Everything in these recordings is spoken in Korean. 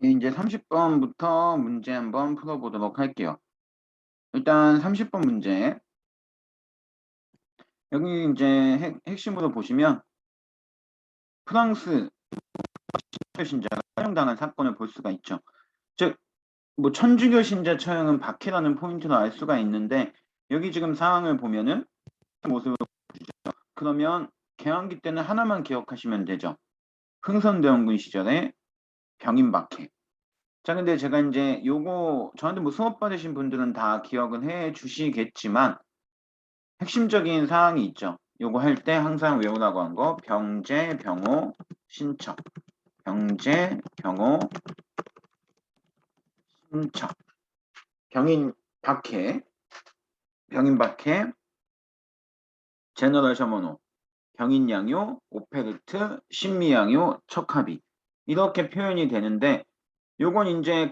이제 30번부터 문제 한번 풀어보도록 할게요. 일단 30번 문제. 여기 이제 핵심으로 보시면 프랑스 신자가 처형당한 사건을 볼 수가 있죠. 즉, 뭐 천주교 신자 처형은 박해라는 포인트로 알 수가 있는데 여기 지금 상황을 보면은 모습을 그러면 개항기 때는 하나만 기억하시면 되죠. 흥선대원군 시절에 병인 박해. 자, 근데 제가 이제 요거 저한테 뭐 수업 받으신 분들은 다 기억은 해 주시겠지만 핵심적인 사항이 있죠. 요거 할 때 항상 외우라고 한 거 병제, 병호, 신청. 병제, 병호, 신청. 병인 박해, 병인 박해, 제너럴 셔먼호, 병인 양요, 오페르트, 신미양요, 척합이. 이렇게 표현이 되는데 요건 이제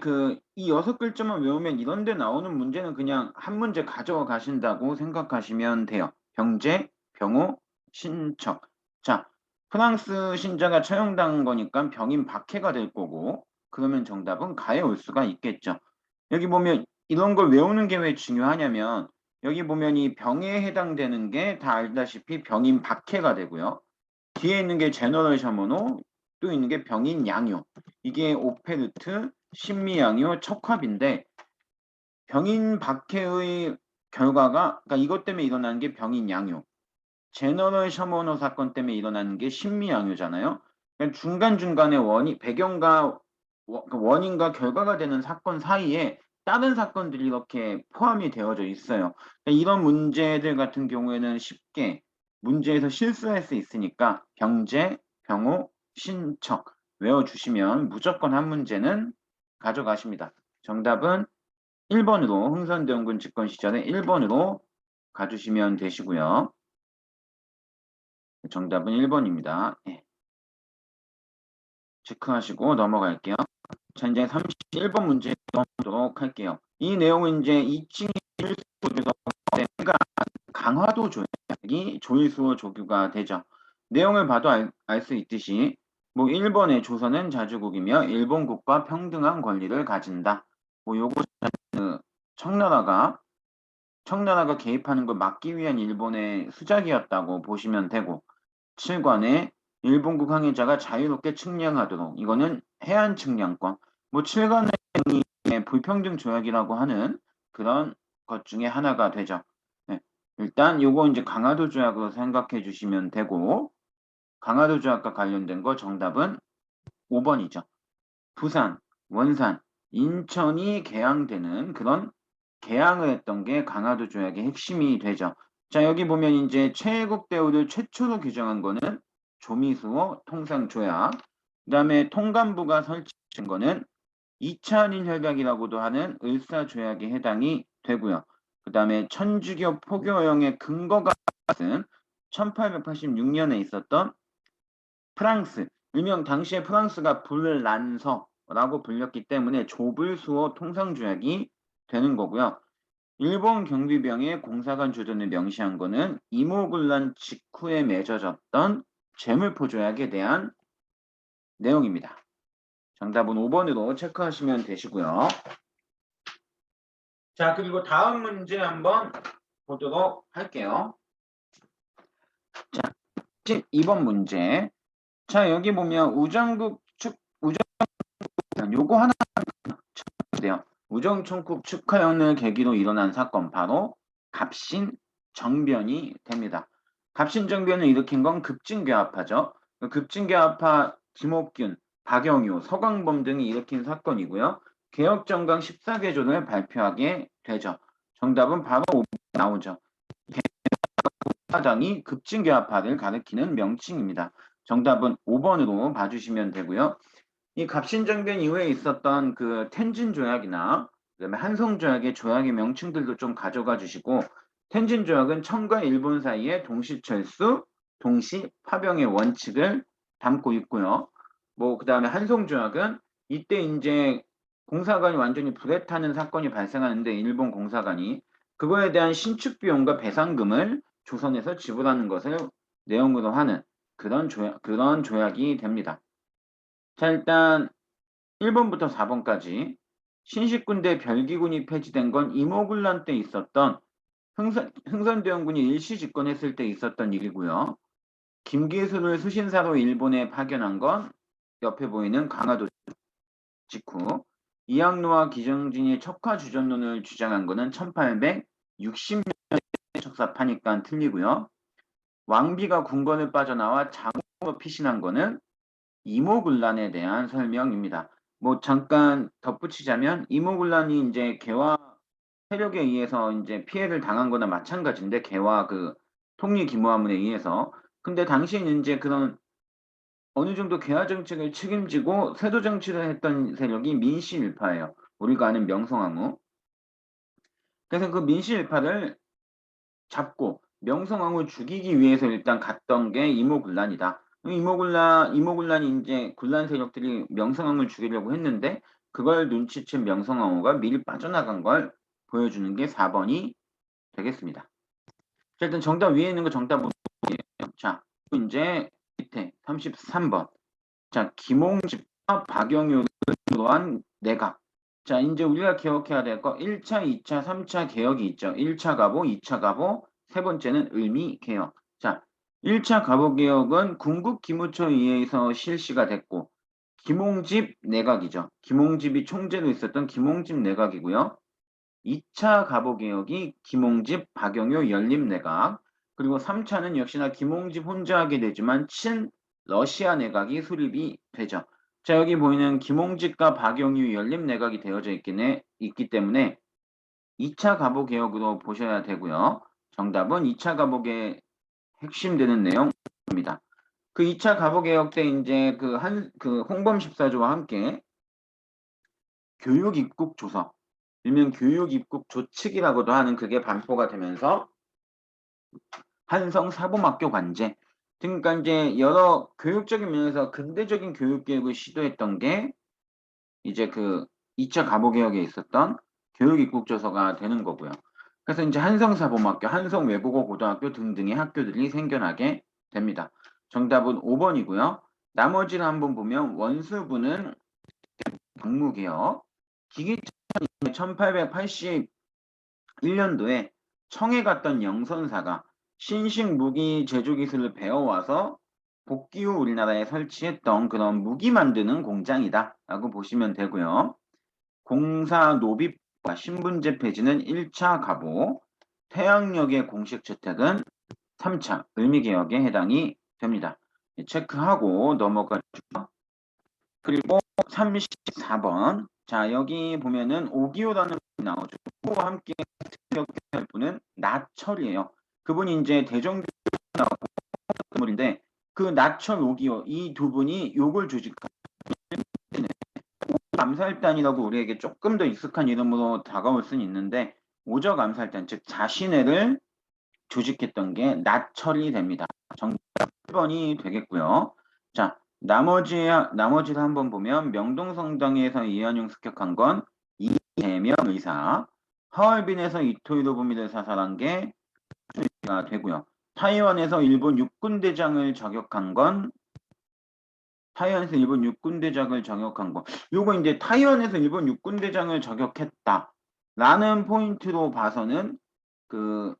이 6글자만 외우면 이런 데 나오는 문제는 그냥 한 문제 가져가 가신다고 생각하시면 돼요. 병제, 병호, 신청. 자, 프랑스 신자가 처형당한 거니까 병인 박해가 될 거고 그러면 정답은 가에 올 수가 있겠죠. 여기 보면 이런 걸 외우는 게 왜 중요하냐면 여기 보면 이 병에 해당되는 게 다 알다시피 병인 박해가 되고요. 뒤에 있는 게 제너럴 셔먼호, 또 있는 게 병인 양요. 이게 오페르트, 신미양요, 척합인데 병인 박해의 결과가 그러니까 이것 때문에 일어나는 게 병인 양요. 제너럴 셔먼호 사건 때문에 일어나는 게 신미양요잖아요. 그러니까 중간중간에 배경과 원인과 결과가 되는 사건 사이에 다른 사건들이 이렇게 포함이 되어져 있어요. 그러니까 이런 문제들 같은 경우에는 쉽게 문제에서 실수할 수 있으니까 병제, 병호, 신청 외워주시면 무조건 한 문제는 가져가십니다. 정답은 1번으로 흥선대원군 집권 시절에 1번으로 가주시면 되시고요. 정답은 1번입니다. 예. 체크하시고 넘어갈게요. 자, 이제 31번 문제 넘어가도록 할게요. 이 내용은 이제 2층 일수조에서 강화도 조약이 조일수호 조규가 되죠. 내용을 봐도 알 수 있듯이 뭐 일본의 조선은 자주국이며 일본국과 평등한 권리를 가진다. 뭐 요거 청나라가 개입하는 걸 막기 위한 일본의 수작이었다고 보시면 되고 7관에 일본국 항해자가 자유롭게 측량하도록 이거는 해안 측량권 뭐 7관의 불평등 조약이라고 하는 그런 것 중에 하나가 되죠. 네. 일단 요거 이제 강화도 조약으로 생각해 주시면 되고 강화도 조약과 관련된 거 정답은 5번이죠. 부산, 원산, 인천이 개항되는 그런 개항을 했던 게 강화도 조약의 핵심이 되죠. 자, 여기 보면 이제 최애국 대우를 최초로 규정한 거는 조미수호 통상조약. 그다음에 통감부가 설치한 거는 2차 한일 협약이라고도 하는 을사조약에 해당이 되고요. 그다음에 천주교 포교령의 근거가 같은 1886년에 있었던 프랑스, 일명 당시에 프랑스가 불란서라고 불렸기 때문에 조불수호 통상조약이 되는 거고요. 일본 경비병의 공사관 주둔을 명시한 거는 이모군란 직후에 맺어졌던 재물포조약에 대한 내용입니다. 정답은 5번으로 체크하시면 되시고요. 자, 그리고 다음 문제 한번 보도록 할게요. 자, 12번 문제. 자, 여기 보면 요거 하나 돼요. 우정총국 축하연을 계기로 일어난 사건 바로 갑신정변이 됩니다. 갑신정변을 일으킨 건 급진괴합파죠. 급진괴합파 김옥균, 박영유, 서광범 등이 일으킨 사건이고요. 개혁정강 14개조를 발표하게 되죠. 정답은 바로 5번 나오죠. 개혁사당이 급진괴합파를 가리키는 명칭입니다. 정답은 5번으로 봐주시면 되고요. 이 갑신정변 이후에 있었던 그 텐진 조약이나 그다음에 한성 조약의 조약의 명칭들도 좀 가져가 주시고 텐진 조약은 청과 일본 사이의 동시 철수, 동시 파병의 원칙을 담고 있고요. 뭐 그다음에 한성 조약은 이때 이제 공사관이 완전히 불에 타는 사건이 발생하는데 일본 공사관이 그거에 대한 신축 비용과 배상금을 조선에서 지불하는 것을 내용으로 하는 그런 조약이 됩니다. 자, 일단 1번부터 4번까지 신식군대 별기군이 폐지된 건 이모군란 때 있었던 흥선대원군이 일시 집권했을 때 있었던 일이고요. 김기수를 수신사로 일본에 파견한 건 옆에 보이는 강화도 직후 이항로와 기정진이 척화주전론을 주장한 거는 1860년대 척사파니까 틀리고요. 왕비가 궁궐을 빠져나와 장으로 피신한 거는 이모군란에 대한 설명입니다. 뭐 잠깐 덧붙이자면 이모군란이 이제 개화 세력에 의해서 이제 피해를 당한 거나 마찬가지인데 개화 그 통일기모함에 의해서 근데 당시에는 이제 그런 어느 정도 개화 정책을 책임지고 세도 정치를 했던 세력이 민씨일파예요. 우리가 아는 명성황후. 그래서 그 민씨일파를 잡고 명성황후 죽이기 위해서 일단 갔던 게 이모군란이다. 이모군란이 이제 군란 세력들이 명성황후를 죽이려고 했는데 그걸 눈치챈 명성황후가 미리 빠져나간 걸 보여주는 게 4번이 되겠습니다. 자, 일단 정답 위에 있는 거 정답 문제예요. 자, 이제 밑에 33번. 자, 김홍집과 박영효를 주도한 내각. 자, 이제 우리가 기억해야 될 거 1차, 2차, 3차 개혁이 있죠. 1차 가보, 2차 가보, 세 번째는 을미 개혁. 자, 1차 가보 개혁은 군국 기무처에 의해서 실시가 됐고 김홍집 내각이죠. 김홍집이 총재로 있었던 김홍집 내각이고요. 2차 가보 개혁이 김홍집, 박영효 연립내각, 그리고 3차는 역시나 김홍집 혼자 하게 되지만 친러시아 내각이 수립이 되죠. 자, 여기 보이는 김홍집과 박영효 연립내각이 되어져 있기 때문에 2차 가보 개혁으로 보셔야 되고요. 정답은 2차 가보의 핵심 되는 내용입니다. 그 2차 가보 개혁 때 이제 그 홍범 14조와 함께 교육 입국 조서 일명 교육 입국 조칙이라고도 하는 그게 반포가 되면서 한성 사범학교 관제 그러니까 이제 여러 교육적인 면에서 근대적인 교육 개혁을 시도했던 게 이제 그 2차 가보 개혁에 있었던 교육 입국 조서가 되는 거고요. 그래서 이제 한성 사범학교, 한성 외국어 고등학교 등등의 학교들이 생겨나게 됩니다. 정답은 5번이고요. 나머지를 한번 보면 원수부는 경무개혁, 기기처는 1881년도에 청해 갔던 영선사가 신식 무기 제조 기술을 배워와서 복귀 후 우리나라에 설치했던 그런 무기 만드는 공장이다 라고 보시면 되고요. 공사 노비과 신분제 폐지는 1차 가보, 태양역의 공식 채택은 3차 을미개혁에 해당이 됩니다. 체크하고 넘어가죠. 그리고 34번. 자, 여기 보면은 오기오라는 분이 나오죠. 그와 함께 할 분은 나철이에요. 그분이 이제 대종교 나오고 인물인데 그 나철 오기오 이 두 분이 욕을 조직한 암살단이라고 우리에게 조금 더 익숙한 이름으로 다가올 수는 있는데 오적 암살단 즉 자신애를 조직했던 게 나철이 됩니다. 정답 1번이 되겠고요. 자, 나머지를 한번 보면 명동성당에서 이한용 습격한 건 이재명 의사, 하얼빈에서 이토 히로부미를 사살한 게 가 되고요. 타이완에서 일본 육군대장을 저격한 건 요거 이제 타이완에서 일본 육군대장을 저격했다라는 포인트로 봐서는 그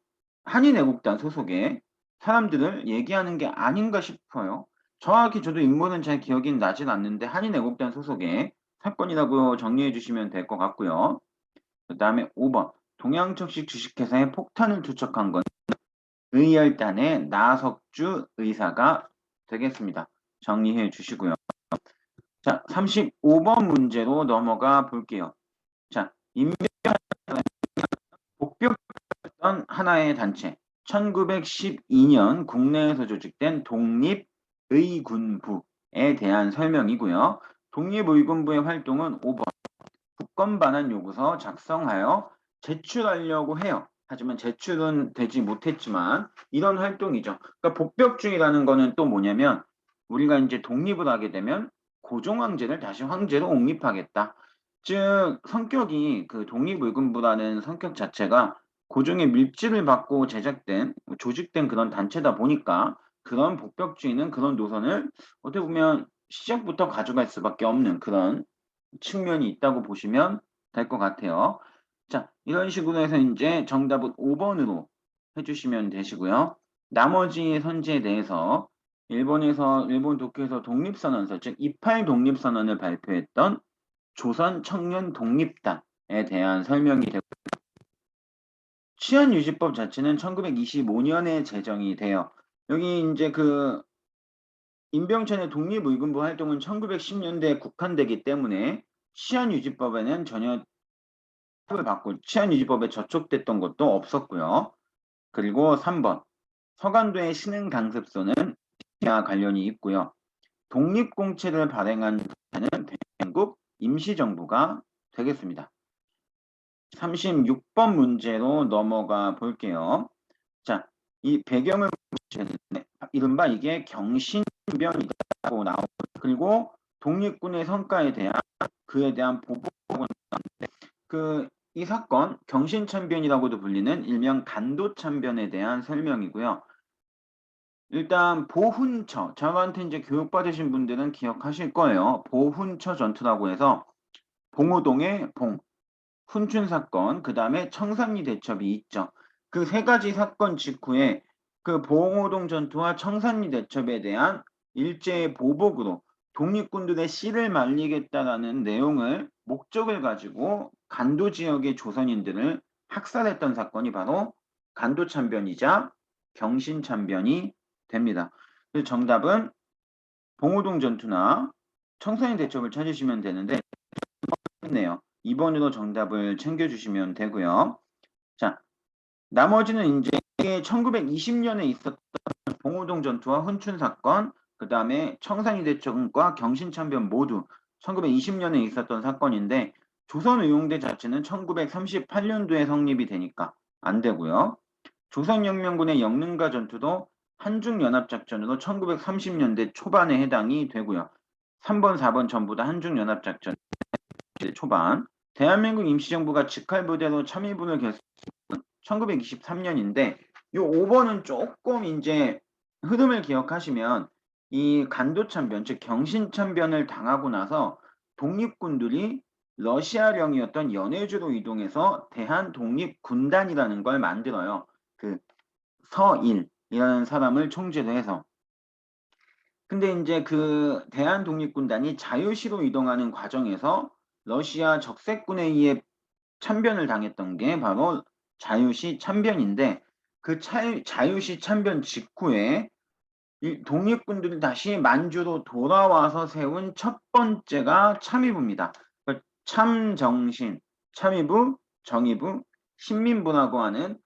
한인애국단 소속의 사람들을 얘기하는 게 아닌가 싶어요. 정확히 저도 인물은 잘 기억이 나진 않는데 한인애국단 소속의 사건이라고 정리해 주시면 될 것 같고요. 그 다음에 5번 동양척식 주식회사에 폭탄을 투척한 건 의열단의 나석주 의사가 되겠습니다. 정리해 주시고요. 자, 35번 문제로 넘어가 볼게요. 자, 복병했던 하나의 단체 1912년 국내에서 조직된 독립의군부에 대한 설명이고요. 독립의군부의 활동은 5번 국권 반환 요구서 작성하여 제출하려고 해요. 하지만 제출은 되지 못했지만 이런 활동이죠. 그러니까 복벽주의라는 거는 또 뭐냐면 우리가 이제 독립을 하게 되면 고종 황제를 다시 황제로 옹립하겠다. 즉 성격이 그 독립의군부라는 성격 자체가 고종의 밀지를 받고 제작된 조직된 그런 단체다 보니까 그런 복벽주의는 그런 노선을 어떻게 보면 시작부터 가져갈 수밖에 없는 그런 측면이 있다고 보시면 될 것 같아요. 자, 이런 식으로 해서 이제 정답은 5번으로 해주시면 되시고요. 나머지 선지에 대해서 일본 도쿄에서 독립선언서, 즉 28 독립선언을 발표했던 조선 청년 독립당에 대한 설명이 되고, 치안유지법 자체는 1925년에 제정이 돼요. 여기 이제 그 임병천의 독립의군부 활동은 1910년대에 국한되기 때문에 치안유지법에는 전혀 을 받고 치안유지법에 저촉됐던 것도 없었고요. 그리고 3번 서간도의 신흥강습소는 와 관련이 있고요. 독립공채를 발행한 나라는 대한민국 임시정부가 되겠습니다. 36번 문제로 넘어가 볼게요. 자, 이 배경을 보시면 이른바 이게 경신변이라고 나오고, 그리고 독립군의 성과에 대한 그에 대한 보복은 이 사건 경신참변이라고도 불리는 일명 간도참변에 대한 설명이고요. 일단 보훈처, 저한테 이제 교육받으신 분들은 기억하실 거예요. 보훈처 전투라고 해서 봉오동의 봉, 훈춘 사건, 그 다음에 청산리 대첩이 있죠. 그 세 가지 사건 직후에 그 봉오동 전투와 청산리 대첩에 대한 일제의 보복으로 독립군들의 씨를 말리겠다라는 내용을 목적을 가지고 간도 지역의 조선인들을 학살했던 사건이 바로 간도참변이자 경신참변이 됩니다. 그래서 정답은 봉오동 전투나 청산리 대첩을 찾으시면 되는데 네요. 2번으로 정답을 챙겨주시면 되고요. 자, 나머지는 이제 1920년에 있었던 봉오동 전투와 훈춘 사건, 그 다음에 청산리 대첩과 경신참변 모두 1920년에 있었던 사건인데 조선의용대 자체는 1938년도에 성립이 되니까 안 되고요. 조선혁명군의 영능가 전투도 한중연합작전으로 1930년대 초반에 해당이 되고요. 3번, 4번 전부 다 한중연합작전 초반. 대한민국 임시정부가 직할부대로 참의군을 결성한 1923년인데 요 5번은 조금 이제 흐름을 기억하시면 이 간도참변, 즉 경신참변을 당하고 나서 독립군들이 러시아령이었던 연해주로 이동해서 대한독립군단이라는 걸 만들어요. 그 서일이라는 사람을 총재로 해서. 근데 이제 그 대한독립군단이 자유시로 이동하는 과정에서 러시아 적색군에 의해 참변을 당했던 게 바로 자유시 참변인데 그 자유시 참변 직후에 이 독립군들이 다시 만주로 돌아와서 세운 첫 번째가 참의부입니다. 그 참정신, 참의부, 정의부, 신민부라고 하는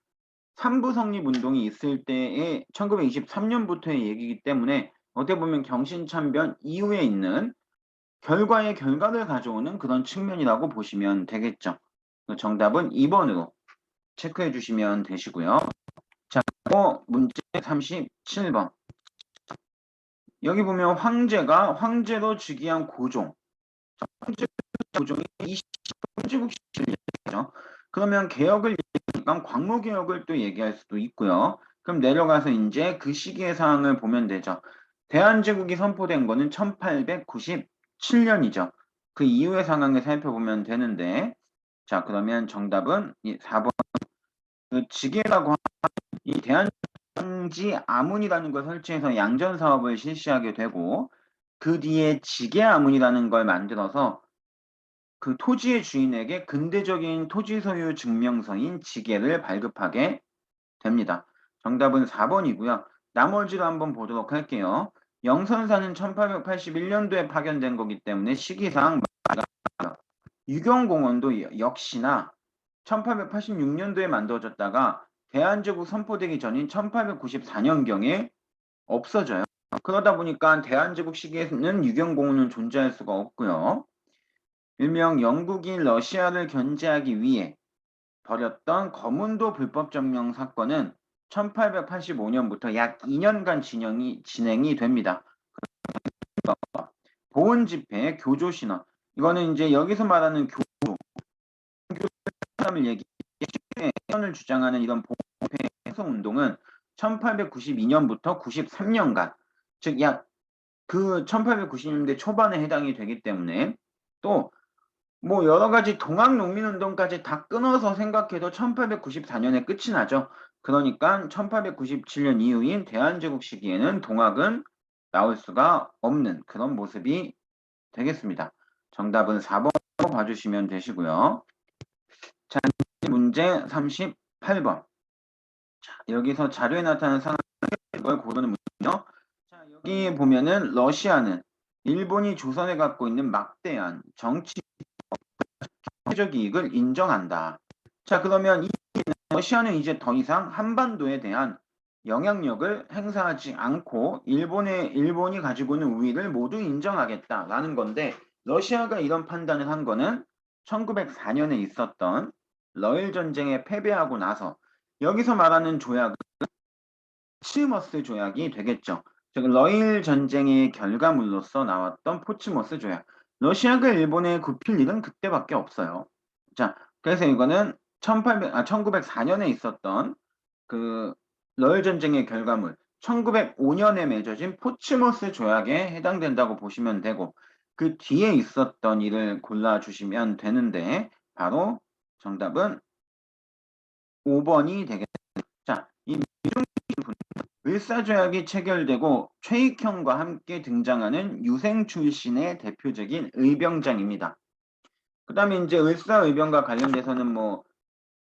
3부 성립운동이 있을 때의 1923년부터의 얘기이기 때문에 어떻게 보면 경신참변 이후에 있는 결과의 결과를 가져오는 그런 측면이라고 보시면 되겠죠. 정답은 2번으로 체크해 주시면 되시고요. 자, 문제 37번. 여기 보면 황제로 즉위한 고종. 황제 고종이 20세국 시대죠. 그러면 개혁을 얘기하니까 광무개혁을 또 얘기할 수도 있고요. 그럼 내려가서 이제 그 시기의 상황을 보면 되죠. 대한제국이 선포된 거는 1897년이죠. 그 이후의 상황을 살펴보면 되는데, 자, 그러면 정답은 이 4번. 그 지게라고 하는 이 대한지 아문이라는 걸 설치해서 양전 사업을 실시하게 되고, 그 뒤에 지게 아문이라는 걸 만들어서 그 토지의 주인에게 근대적인 토지 소유 증명서인 지게를 발급하게 됩니다. 정답은 4번이고요. 나머지로 한번 보도록 할게요. 영선사는 1881년도에 파견된 거기 때문에 시기상 유경공원도 역시나 1886년도에 만들어졌다가 대한제국 선포되기 전인 1894년경에 없어져요. 그러다 보니까 대한제국 시기에는 유경공원은 존재할 수가 없고요. 일명 영국이 러시아를 견제하기 위해 벌였던 거문도 불법 점령 사건은 1885년부터 약 2년간 진행이 됩니다. 보훈 집회, 교조 신원. 이거는 이제 여기서 말하는 교조 사람을 얘기해 신원을 주장하는 이런 보훈 집회 해소 운동은 1892년부터 93년간, 즉 약 그 1890년대 초반에 해당이 되기 때문에 또 뭐 여러 가지 동학 농민운동까지 다 끊어서 생각해도 1894년에 끝이 나죠. 그러니까 1897년 이후인 대한제국 시기에는 동학은 나올 수가 없는 그런 모습이 되겠습니다. 정답은 4번 봐주시면 되시고요. 자, 문제 38번. 자, 여기서 자료에 나타나는 상황을 고르는 문제요. 자, 여기 보면은 러시아는 일본이 조선에 갖고 있는 막대한 정치적 이익을 인정한다. 자, 그러면 러시아는 이제 더 이상 한반도에 대한 영향력을 행사하지 않고 일본이 가지고 있는 우위를 모두 인정하겠다라는 건데 러시아가 이런 판단을 한 거는 1904년에 있었던 러일 전쟁에 패배하고 나서 여기서 말하는 조약은 포츠머스 조약이 되겠죠. 즉 러일 전쟁의 결과물로서 나왔던 포츠머스 조약. 러시아가 일본에 굽힐 일은 그때밖에 없어요. 자, 그래서 이거는 1904년에 있었던 그 러일 전쟁의 결과물 1905년에 맺어진 포츠머스 조약에 해당된다고 보시면 되고 그 뒤에 있었던 일을 골라주시면 되는데 바로 정답은 5번이 되겠습니다. 자, 이 을사조약이 체결되고 최익형과 함께 등장하는 유생 출신의 대표적인 의병장입니다. 그 다음에 이제 을사의병과 관련돼서는 뭐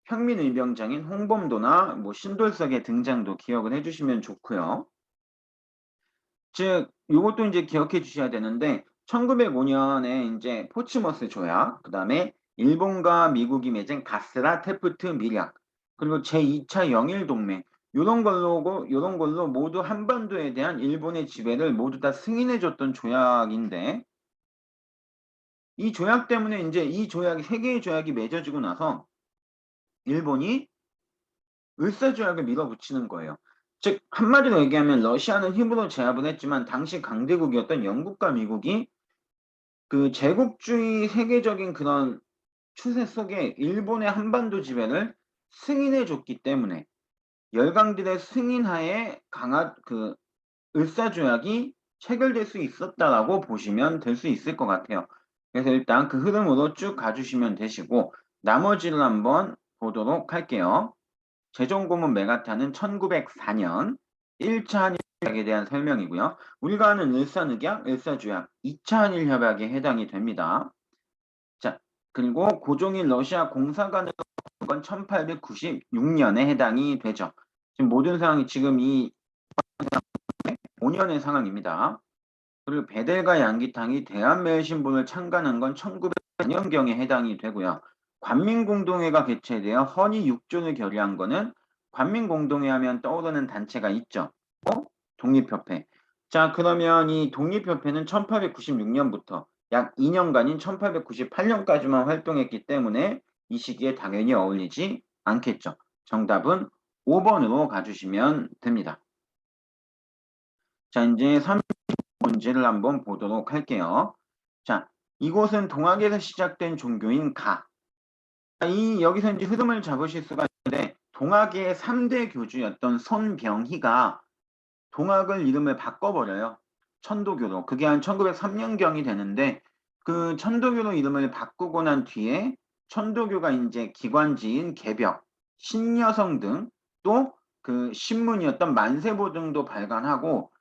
평민의병장인 홍범도나 뭐 신돌석의 등장도 기억을 해주시면 좋고요. 즉, 이것도 이제 기억해 주셔야 되는데 1905년에 이제 포츠머스 조약, 그 다음에 일본과 미국이 맺은 가스라 테프트 밀약, 그리고 제2차 영일동맹 요런 걸로 모두 한반도에 대한 일본의 지배를 모두 다 승인해 줬던 조약인데 이 조약 때문에 이제 이 조약이 세 개의 조약이 맺어지고 나서 일본이 을사조약을 밀어붙이는 거예요. 즉 한마디로 얘기하면 러시아는 힘으로 제압을 했지만 당시 강대국이었던 영국과 미국이 그 제국주의 세계적인 그런 추세 속에 일본의 한반도 지배를 승인해 줬기 때문에 열강들의 승인하에 강한 그 을사조약이 체결될 수 있었다라고 보시면 될 수 있을 것 같아요. 그래서 일단 그 흐름으로 쭉 가주시면 되시고 나머지를 한번 보도록 할게요. 제종고문 메가타는 1904년 1차 한일협약에 대한 설명이고요. 우리가 아는 일산의약, 일사조약 2차 한일협약에 해당이 됩니다. 자, 그리고 고종일 러시아 공사관으로 건 1896년에 해당이 되죠. 지금 모든 상황이 지금 이 5년의 상황입니다. 그리고 베델과 양기탕이 대한매일신분을 창간한 건 1904년경에 해당이 되고요. 관민공동회가 개최되어 헌의 6조를 결의한 거는 관민공동회 하면 떠오르는 단체가 있죠. 독립협회. 자, 그러면 이 독립협회는 1896년부터 약 2년간인 1898년까지만 활동했기 때문에 이 시기에 당연히 어울리지 않겠죠. 정답은 5번으로 가주시면 됩니다. 자, 이제 30문제를 한번 보도록 할게요. 자, 이곳은 동학에서 시작된 종교인 가. 여기서 이제 흐름을 잡으실 수가 있는데, 동학의 3대 교주였던 손병희가 동학을 이름을 바꿔버려요. 천도교로. 그게 한 1903년경이 되는데, 그 천도교로 이름을 바꾸고 난 뒤에 천도교가 이제 기관지인 개벽, 신여성 등 또 그 신문이었던 만세보 등도 발간하고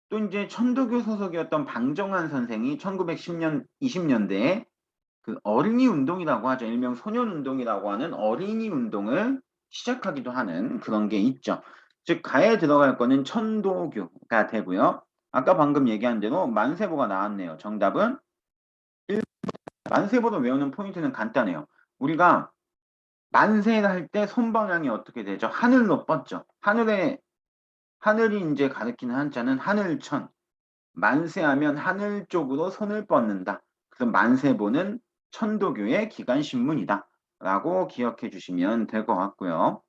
또 이제 천도교 소속이었던 방정환 선생이 1910년, 20년대에 그 어린이 운동이라고 하죠. 일명 소년 운동이라고 하는 어린이 운동을 시작하기도 하는 그런 게 있죠. 즉 가에 들어갈 거는 천도교가 되고요. 아까 방금 얘기한 대로 만세보가 나왔네요. 정답은 1. 만세보를 외우는 포인트는 간단해요. 우리가 만세를 할 때 손방향이 어떻게 되죠? 하늘로 뻗죠. 하늘이 이제 가리키는 한자는 하늘천. 만세하면 하늘 쪽으로 손을 뻗는다. 그래서 만세보는 천도교의 기간신문이다. 라고 기억해 주시면 될 것 같고요.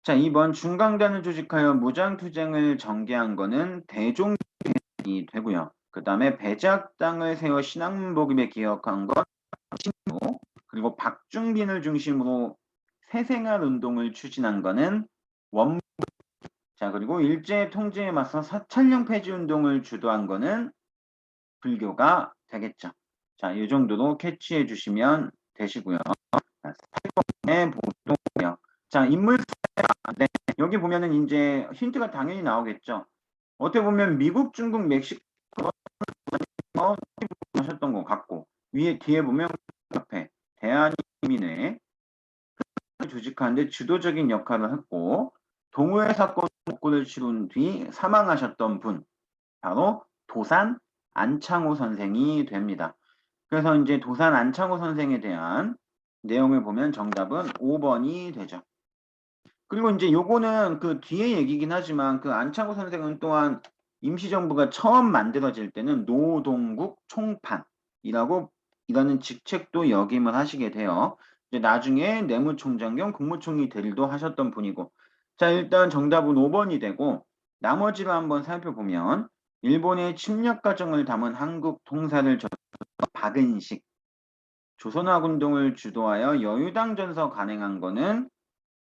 자, 2번 중강단을 조직하여 무장투쟁을 전개한 거는 대종이 되고요. 그 다음에 배작당을 세워 신앙문복임에 기억한 건 신무, 그리고 박중빈을 중심으로 새생활 운동을 추진한 거는 원무. 자, 그리고 일제 통제에 맞서 사찰령 폐지 운동을 주도한 거는 불교가 되겠죠. 자, 이 정도로 캐치해 주시면 되시고요. 자, 4번의 보도고요. 자, 인물 네, 여기 보면은 이제 힌트가 당연히 나오겠죠. 어떻게 보면 미국, 중국, 멕시코 하셨던 것 같고 위에 뒤에 보면 앞에 대한민국의 조직하는데 주도적인 역할을 했고 동호회 사건 복구를 치룬 뒤 사망하셨던 분 바로 도산 안창호 선생이 됩니다. 그래서 이제 도산 안창호 선생에 대한 내용을 보면 정답은 5번이 되죠. 그리고 이제 요거는 그 뒤에 얘기긴 하지만 그 안창호 선생은 또한 임시정부가 처음 만들어질 때는 노동국 총판이라고 이라는 직책도 역임을 하시게 돼요. 이제 나중에 내무총장 겸 국무총리 대리도 하셨던 분이고. 자, 일단 정답은 5번이 되고 나머지를 한번 살펴보면 일본의 침략 과정을 담은 한국 통사를 박은식, 조선학 운동을 주도하여 여유당 전서 간행한 거는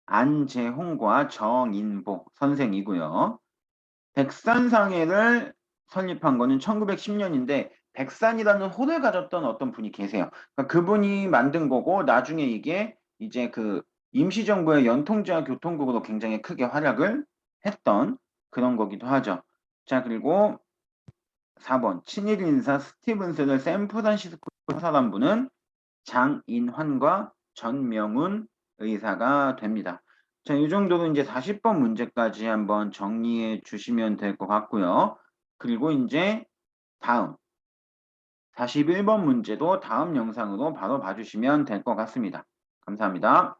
안재홍과 정인보 선생이고요. 백산상해를 설립한 거는 1910년인데 백산이라는 호를 가졌던 어떤 분이 계세요. 그러니까 그분이 만든 거고 나중에 이게 이제 그 임시정부의 연통제와 교통국으로 굉장히 크게 활약을 했던 그런 거기도 하죠. 자, 그리고 4번 친일 인사 스티븐스를 샌프란시스코 사람 분은 장인환과 전명훈 의사가 됩니다. 자, 이 정도로 이제 40번 문제까지 한번 정리해 주시면 될 것 같고요. 그리고 이제 다음 41번 문제도 다음 영상으로 바로 봐주시면 될 것 같습니다. 감사합니다.